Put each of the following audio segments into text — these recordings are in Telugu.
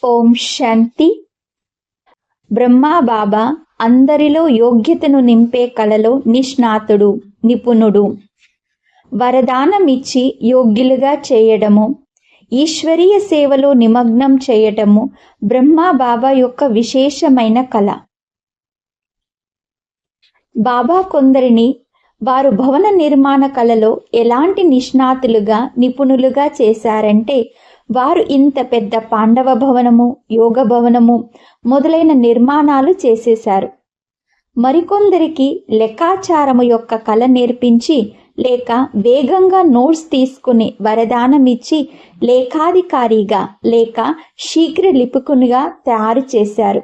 ఓం శాంతి. బ్రహ్మా బాబా అందరిలో యోగ్యతను నింపే కళలో నిష్ణాతుడు, నిపుణుడు. వరదానమిచ్చి యోగ్యులుగా చేయడము, ఈశ్వరీయ సేవలో నిమగ్నం చేయటము బ్రహ్మా బాబా యొక్క విశేషమైన కళ. బాబా కొందరిని వారు భవన నిర్మాణ కళలో ఎలాంటి నిష్ణాతులుగా, నిపుణులుగా చేశారంటే, వారు ఇంత పెద్ద పాండవ భవనము, యోగ భవనము మొదలైన నిర్మాణాలు చేసేశారు. మరికొందరికి లెక్కాచారము యొక్క కళ నేర్పించి, లేక వేగంగా నోట్స్ తీసుకుని వరదానమిచ్చి లేఖాధికారిగా లేక శీఘ్ర లిపుకునిగా తయారు చేశారు.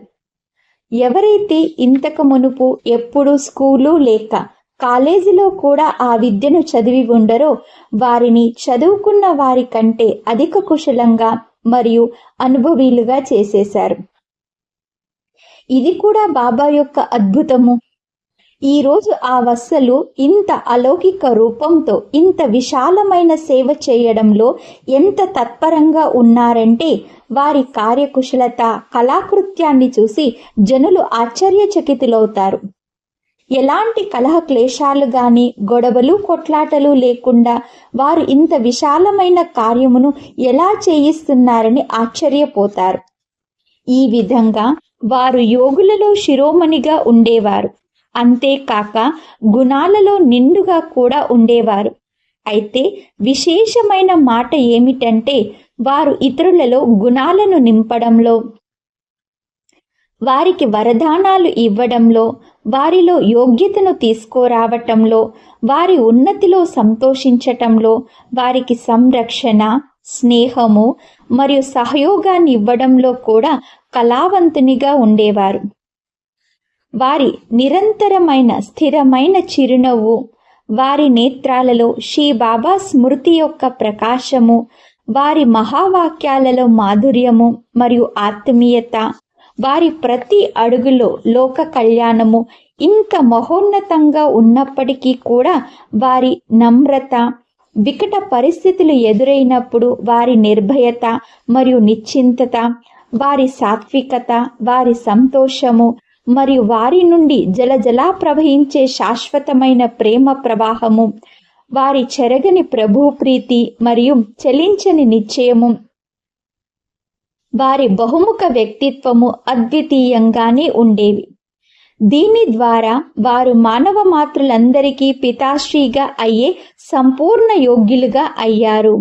ఎవరైతే ఇంతకు మునుపు ఎప్పుడు స్కూలు లేక కాలేజీలో కూడా ఆ విద్యను చదివి ఉండరో, వారిని చదువుకున్న వారి కంటే అధిక కుశలంగా మరియు అనుభవీలుగా చేసేశారు. ఇది కూడా బాబా యొక్క అద్భుతము. ఈరోజు ఆ వత్సలు ఇంత అలౌకిక రూపంతో ఇంత విశాలమైన సేవ చేయడంలో ఎంత తత్పరంగా ఉన్నారంటే, వారి కార్యకుశలత, కళాకృత్యాన్ని చూసి జనులు ఆశ్చర్యచకితులవుతారు. ఎలాంటి కలహ క్లేశాలు గాని, గొడవలు కొట్లాటలు లేకుండా వారు ఇంత విశాలమైన కార్యమును ఎలా చేయిస్తున్నారని ఆశ్చర్యపోతారు. ఈ విధంగా వారు యోగులలో శిరోమణిగా ఉండేవారు. అంతేకాక గుణాలలో నిండుగా కూడా ఉండేవారు. అయితే విశేషమైన మాట ఏమిటంటే, వారు ఇతరులలో గుణాలను నింపడంలో, వారికి వరదానాలు ఇవ్వడంలో, వారిలో యోగ్యతను తీసుకురావటంలో, వారి ఉన్నతిలో సంతోషించటంలో, వారికి సంరక్షణ, స్నేహము మరియు సహయోగాన్ని ఇవ్వడంలో కూడా కళావంతునిగా ఉండేవారు. వారి నిరంతరమైన స్థిరమైన చిరునవ్వు, వారి నేత్రాలలో శ్రీ బాబా స్మృతి యొక్క ప్రకాశము, వారి మహావాక్యాలలో మాధుర్యము మరియు ఆత్మీయత, వారి ప్రతి అడుగులో లోక కళ్యాణము ఇంత మహోన్నతంగా ఉన్నప్పటికీ కూడా వారి నమ్రత, వికట పరిస్థితులు ఎదురైనప్పుడు వారి నిర్భయత మరియు నిశ్చింతత, వారి సాత్వికత, వారి సంతోషము మరియు వారి నుండి జలజలా ప్రవహించే శాశ్వతమైన ప్రేమ ప్రవాహము, వారి చెరగని ప్రభు ప్రీతి మరియు చలించని నిశ్చయము, వారి బహుముఖ వ్యక్తిత్వము అద్వితీయంగానే ఉండేవి. దీని ద్వారా వారు మానవ మాతృలందరికీ పితాశ్రీగా అయ్యే సంపూర్ణ యోగ్యులుగా అయ్యారు.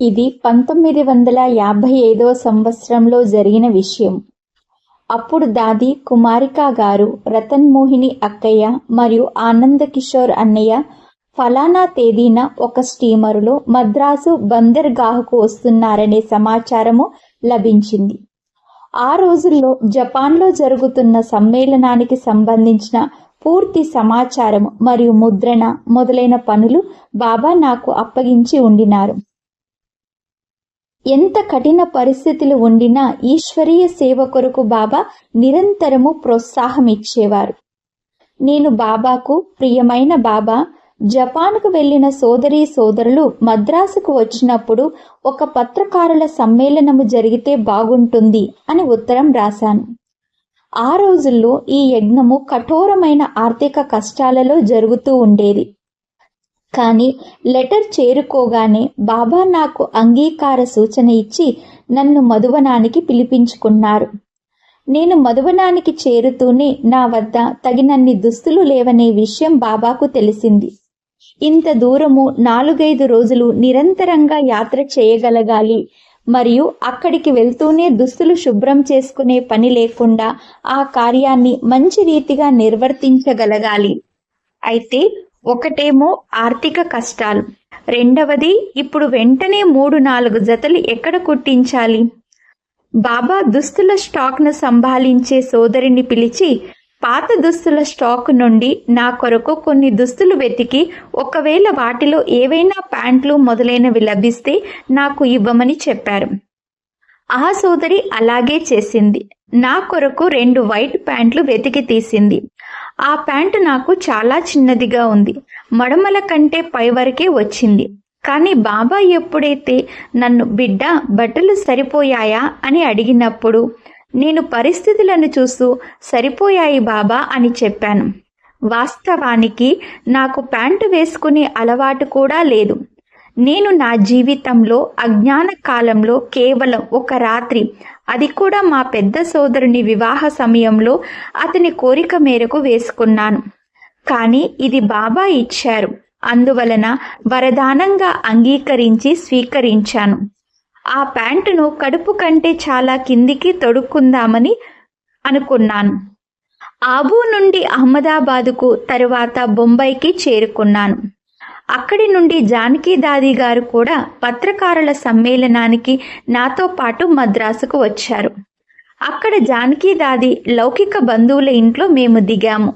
ఇది 1955వ సంవత్సరంలో జరిగిన విషయం. అప్పుడు దాది కుమారికా గారు, రతన్ మోహిని అక్కయ్య మరియు ఆనంద కిషోర్ అన్నయ్య ఫలానా తేదీన ఒక స్టీమరులో మద్రాసు బందర్గాహ్కు వస్తున్నారనే సమాచారము లభించింది. ఆ రోజుల్లో జపాన్లో జరుగుతున్న సమ్మేళనానికి సంబంధించిన పూర్తి సమాచారం మరియు ముద్రణ మొదలైన పనులు బాబా నాకు అప్పగించి ఉండినారు. ఎంత కఠిన పరిస్థితులు ఉండినా ఈశ్వరీయ సేవ కొరకు బాబా నిరంతరము ప్రోత్సాహం ఇచ్చేవారు. నేను బాబాకు ప్రియమైన బాబా, జపాన్కు వెళ్లిన సోదరీ సోదరులు మద్రాసుకు వచ్చినప్పుడు ఒక పత్రకారుల సమ్మేళనము జరిగితే బాగుంటుంది అని ఉత్తరం రాశాను. ఆ రోజుల్లో ఈ యజ్ఞము కఠోరమైన ఆర్థిక కష్టాలలో జరుగుతూ ఉండేది. కానీ లెటర్ చేరుకోగానే బాబా నాకు అంగీకార సూచన ఇచ్చి నన్ను మధువనానికి పిలిపించుకున్నారు. నేను మధువనానికి చేరుతూనే నా వద్ద తగినన్ని దుస్తులు లేవనే విషయం బాబాకు తెలిసింది. ఇంత దూరము 4-5 రోజులు నిరంతరంగా యాత్ర చేయగలగాలి మరియు అక్కడికి వెళ్తూనే దుస్తులు శుభ్రం చేసుకునే పని లేకుండా ఆ కార్యాన్ని మంచి రీతిగా నిర్వర్తించగలగాలి. అయితే ఒకటేమో ఆర్థిక కష్టాలు, రెండవది ఇప్పుడు వెంటనే 3-4 జతలు ఎక్కడ కుట్టించాలి. బాబా దుస్తుల స్టాక్ను సంభాళించే సోదరిని పిలిచి, పాత దుస్తుల స్టాక్ నుండి నా కొరకు కొన్ని దుస్తులు వెతికి, ఒకవేళ వాటిలో ఏవైనా ప్యాంట్లు మొదలైనవి లభిస్తే నాకు ఇవ్వమని చెప్పారు. ఆ సోదరి అలాగే చేసింది. నా కొరకు 2 వైట్ ప్యాంట్లు వెతికి తీసింది. ఆ ప్యాంటు నాకు చాలా చిన్నదిగా ఉంది, మడమల కంటే పై వరకే వచ్చింది. కానీ బాబా ఎప్పుడైతే నన్ను బిడ్డ బట్టలు సరిపోయాయా అని అడిగినప్పుడు నేను పరిస్థితులను చూస్తూ సరిపోయాయి బాబా అని చెప్పాను. వాస్తవానికి నాకు ప్యాంటు వేసుకునే అలవాటు కూడా లేదు. నేను నా జీవితంలో అజ్ఞాన కాలంలో కేవలం ఒక రాత్రి, అది కూడా మా పెద్ద సోదరుని వివాహ సమయంలో అతని కోరిక మేరకు వేసుకున్నాను. కానీ ఇది బాబా ఇచ్చారు, అందువలన వరదానంగా అంగీకరించి స్వీకరించాను. ఆ ప్యాంటును కడుపు కంటే చాలా కిందికి తొడుక్కుందామని అనుకున్నాను. ఆబూ నుండి అహ్మదాబాదుకు తరువాత బొంబాయికి చేరుకున్నాను. అక్కడి నుండి జానకి దాది గారు కూడా పత్రకారుల సమ్మేళనానికి నాతో పాటు మద్రాసుకు వచ్చారు. అక్కడ జానకి దాది లౌకిక బంధువుల ఇంట్లో మేము దిగాము.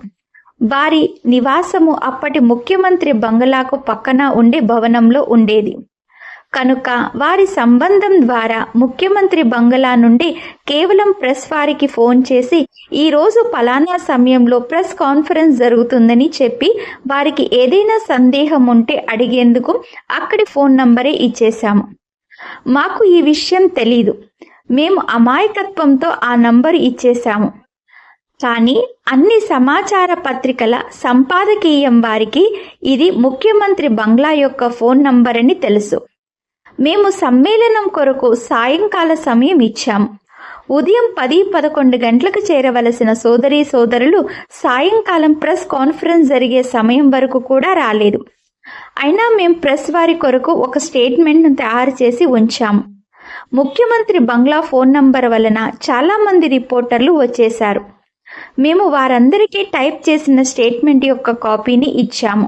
వారి నివాసము అప్పటి ముఖ్యమంత్రి బంగళాకు పక్కన ఉండే భవనంలో ఉండేది కనుక వారి సంబంధం ద్వారా ముఖ్యమంత్రి బంగళా నుండి కేవలం ప్రెస్ వారికి ఫోన్ చేసి ఈరోజు పలానా సమయంలో ప్రెస్ కాన్ఫరెన్స్ జరుగుతుందని చెప్పి వారికి ఏదైనా సందేహం ఉంటే అడిగేందుకు అక్కడి ఫోన్ నంబరే ఇచ్చేశాము. మాకు ఈ విషయం తెలీదు. మేము అమాయకత్వంతో ఆ నంబరు ఇచ్చేశాము. కానీ అన్ని సమాచార పత్రికల సంపాదకీయం వారికి ఇది ముఖ్యమంత్రి బంగ్లా యొక్క ఫోన్ నంబర్ అని తెలుసు. మేము సమ్మేళనం కొరకు సాయంకాల సమయం ఇచ్చాము. ఉదయం 10-11 గంటలకు చేరవలసిన సోదరీ సోదరులు సాయంకాలం ప్రెస్ కాన్ఫరెన్స్ జరిగే సమయం వరకు కూడా రాలేదు. అయినా మేము ప్రెస్ వారి కొరకు ఒక స్టేట్మెంట్ను తయారు చేసి ఉంచాము. ముఖ్యమంత్రి బంగ్లా ఫోన్ నంబర్ వలన చాలామంది రిపోర్టర్లు వచ్చేశారు. మేము వారందరికీ టైప్ చేసిన స్టేట్మెంట్ యొక్క కాపీని ఇచ్చాము.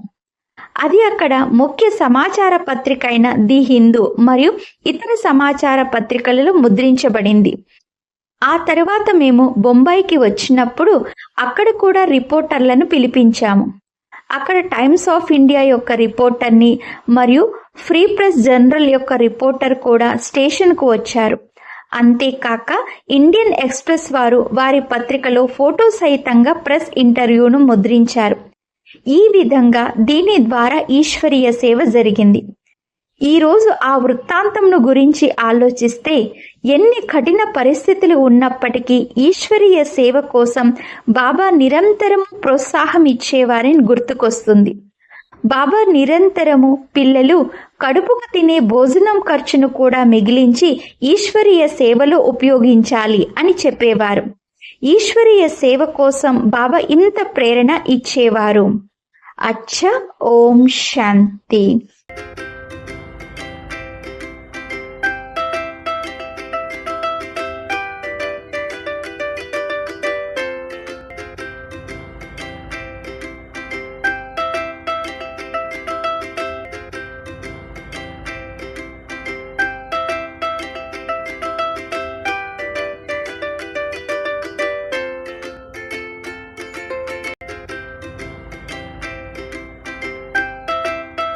అది అక్కడ ముఖ్య సమాచార పత్రిక అయిన ది హిందూ మరియు ఇతర సమాచార పత్రికలలో ముద్రించబడింది. ఆ తర్వాత మేము బొంబాయికి వచ్చినప్పుడు అక్కడ కూడా రిపోర్టర్లను పిలిపించాము. అక్కడ టైమ్స్ ఆఫ్ ఇండియా యొక్క రిపోర్టర్ని మరియు ఫ్రీ ప్రెస్ జనరల్ యొక్క రిపోర్టర్ కూడా స్టేషన్కు వచ్చారు. అంతేకాక ఇండియన్ ఎక్స్ప్రెస్ వారు వారి పత్రికలో ఫోటో సహితంగా ప్రెస్ ఇంటర్వ్యూను ముద్రించారు. ఈ విధంగా దీని ద్వారా ఈశ్వరీయ సేవ జరిగింది. ఈరోజు ఆ వృత్తాంతంను గురించి ఆలోచిస్తే ఎన్ని కఠిన పరిస్థితులు ఉన్నప్పటికీ ఈశ్వరీయ సేవ కోసం బాబా నిరంతరం ప్రోత్సాహం ఇచ్చేవారని గుర్తుకొస్తుంది. బాబా నిరంతరము పిల్లలు కడుపుకు తినే భోజనం ఖర్చును కూడా మిగిలించి ఈశ్వరీయ సేవలో ఉపయోగించాలి అని చెప్పేవారు. ఈశ్వరీయ సేవ కోసం బాబా ఇంత ప్రేరణ ఇచ్చేవారు. అచ్చా, ఓం శాంతి.